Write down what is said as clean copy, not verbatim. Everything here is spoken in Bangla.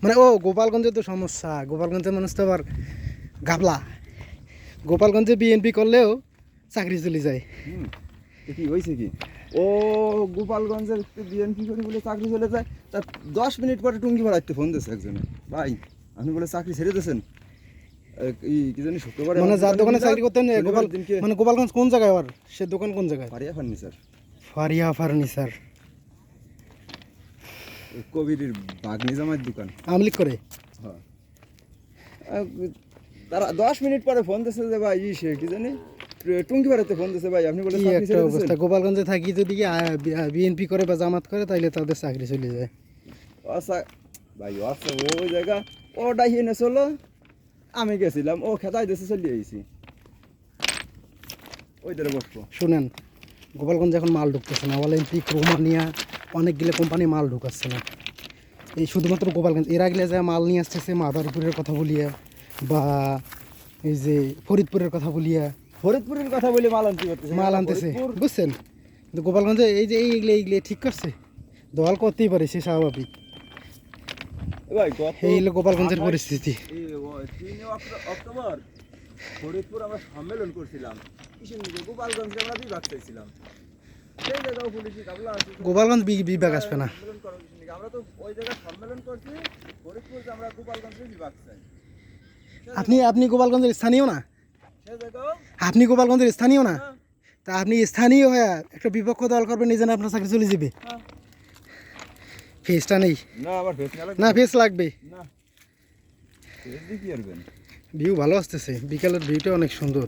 মানে ও গোপালগঞ্জে তো সমস্যা, গোপালগঞ্জের মানুষ তো আবার গাবলা। গোপালগঞ্জে বিএনপি করলেও চাকরি চলে যায়। কি হয়েছে কি, ও গোপালগঞ্জের বিএনপি করে বলে চাকরি চলে যায়, তা 10 মিনিট পরে টুঙ্গি ভাড়াইতে ফোন দিয়েছে একজনে, ভাই আপনি বলে চাকরি ছেড়ে দিয়েছেন, কি জানি শুক্রবার মানে যার দোকানে চাকরি করতেন মানে গোপালগঞ্জ কোন জায়গায় আবার সে দোকান কোন জায়গায়? ফারিয়া ফার্নিচার। ফারিয়া ফার্নিচার কবির বাগনি জামাইয়ের দোকান, আমলিক করে। হ্যাঁ তারা 10 মিনিট পরে ফোন দিয়েছে যে ভাই সে কি জানি টুঙ্গি ভাড়াতে ফোন দিয়েছে, ভাই আপনি বলে কি চাকরি একটা ছেড়ে অবস্থা, দিয়েছেন। গোপালগঞ্জে থাকি যদি বিএনপি করে বা জামাত করে তাইলে তাদের চাকরি চলে যায়। আচ্ছা ভাই আচ্ছা ওই জায়গা ও ডাইয়ে এনে চলো, আমি গেছিলাম ও খেতাই দেশে চলে আইছি ওই ধরে বসবো। শুনেন, গোপালগঞ্জে এখন মাল ঢুকতেছে না, অলিম্পিক রোমানিয়া অনেকগুলো কোম্পানি মাল ঢুকাচ্ছে না। এই শুধুমাত্র গোপালগঞ্জ, এরা গেলে যা মাল নিয়ে আসতেছে মাদারপুরের কথা বলিয়া বা এই যে ফরিদপুরের কথা বলিয়া ফরিদপুরের কথা বলে মাল আনতেছে বুঝছেন। কিন্তু গোপালগঞ্জে এই যে এইগুলো ঠিক করছে, দল করতেই পারে, সে স্বাভাবিক। এই হলো গোপালগঞ্জের পরিস্থিতি। 3 অক্টোবর ফরিদপুর আমরা সম্মেলন করছিলাম, কিশোরগঞ্জে গোপালগঞ্জে আমরা বিভাগ চাইছিলাম, সেই জায়গাও পুলিশি কাবলা আছে, গোপালগঞ্জ বিভাগ আসবে না। সম্মেলন করো কিশোরগঞ্জে, আমরা তো ওই জায়গায় সম্মেলন করছি, ফরিদপুর যে আমরা গোপালগঞ্জে বিভাগ চাই। আপনি গোপালগঞ্জের স্থানীয় না? সেই জায়গাও আপনি গোপালগঞ্জের স্থানীয় না? তা আপনি স্থানীয় হয়ে একটা বিপক্ষ দল করবেন, এই জন্য আপনার চাকরি চলে যাবে? ফেসটা নেই না, আমার ফেস না লাগবে না, ফেস লাগবে না, ফেস দিয়ে কি করবেন? ভিউ ভালো আসতেছে, বিকালের ভিউটা অনেক সুন্দর।